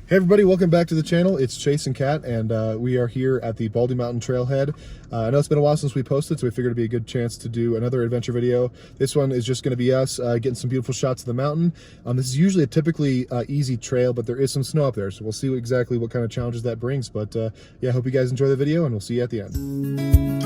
Hey everybody, welcome back to the channel. It's Chase and Kat, and we are here at the Baldy Mountain Trailhead. I know it's been a while since we posted, so we figured it'd be a good chance to do another adventure video. This one is just going to be us getting some beautiful shots of the mountain. This is usually a typically easy trail, but there is some snow up there, so we'll see exactly what kind of challenges that brings. But yeah, I hope you guys enjoy the video, and we'll see you at the end.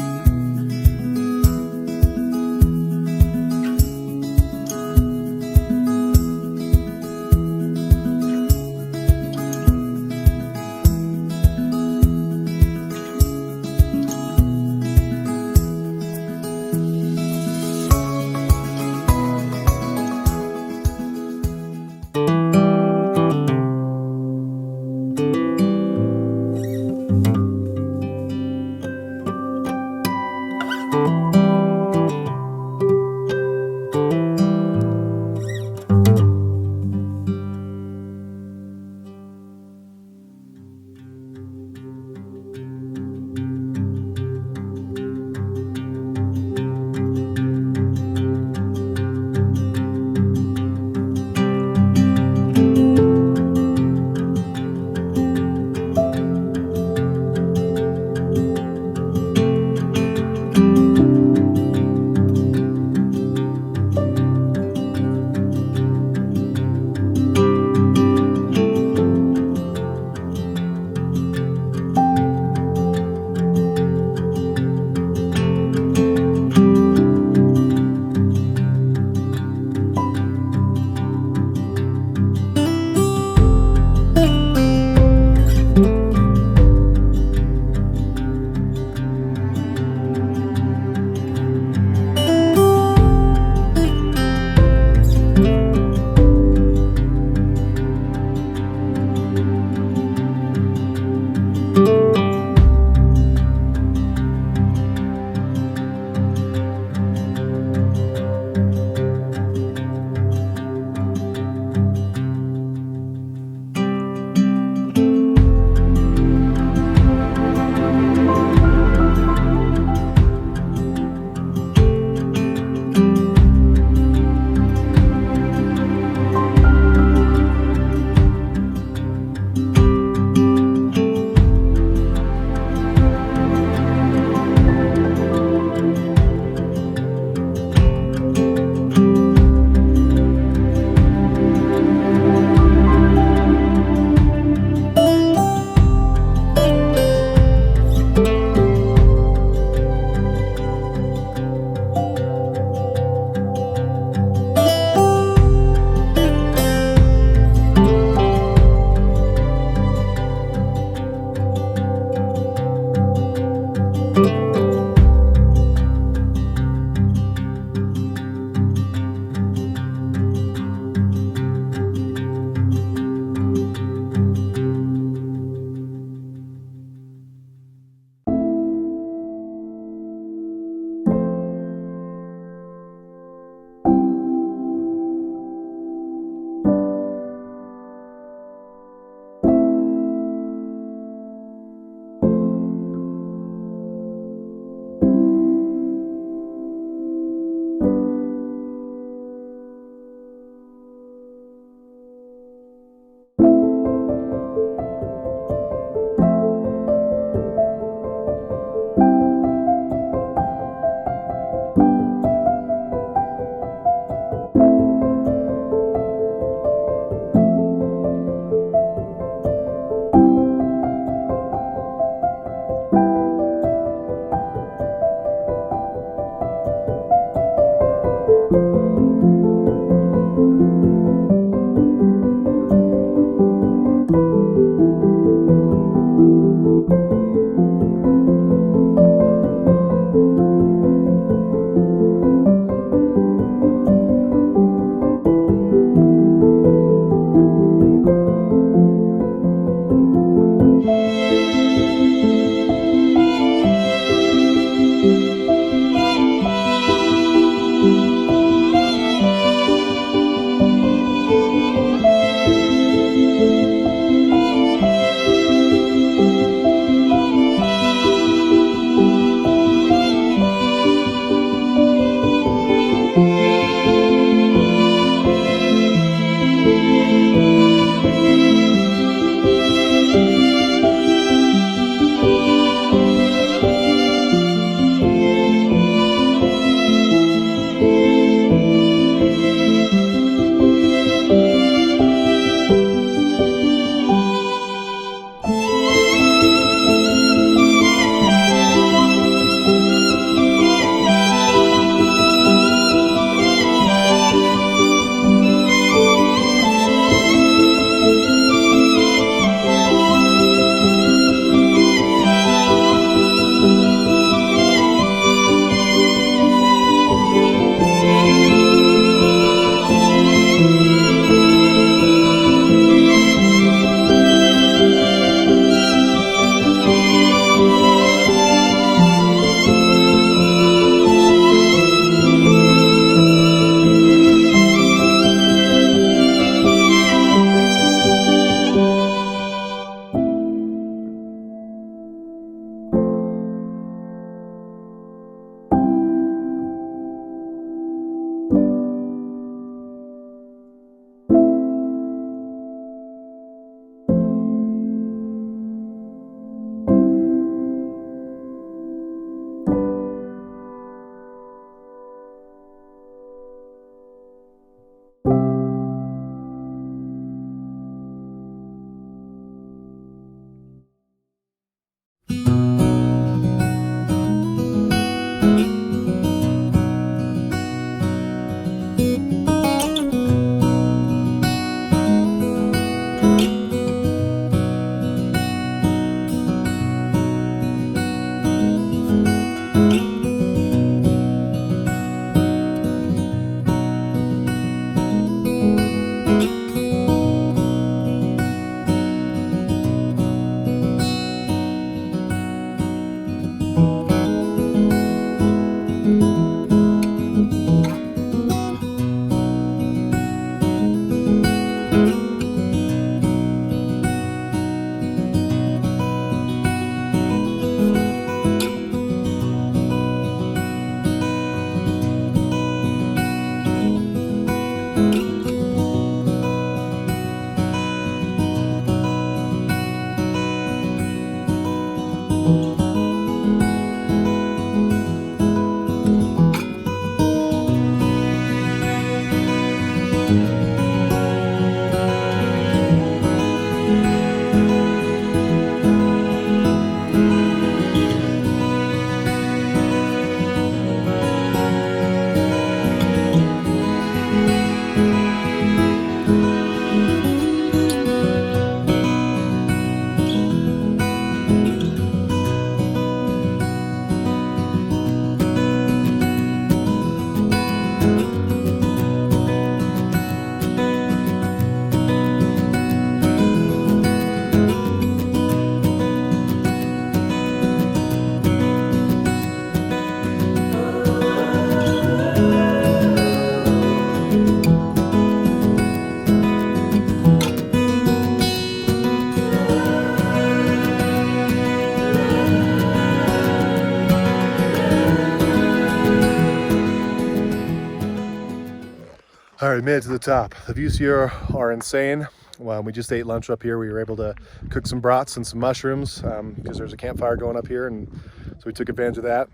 All right, made it to the top. The views here are insane. Well, we just ate lunch up here. We were able to cook some brats and some mushrooms because there's a campfire going up here, and so we took advantage of that.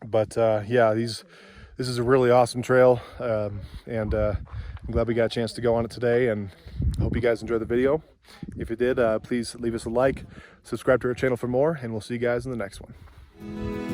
But yeah, this is a really awesome trail, and I'm glad we got a chance to go on it today, and I hope you guys enjoyed the video. If you did, please leave us a like, subscribe to our channel for more, and we'll see you guys in the next one.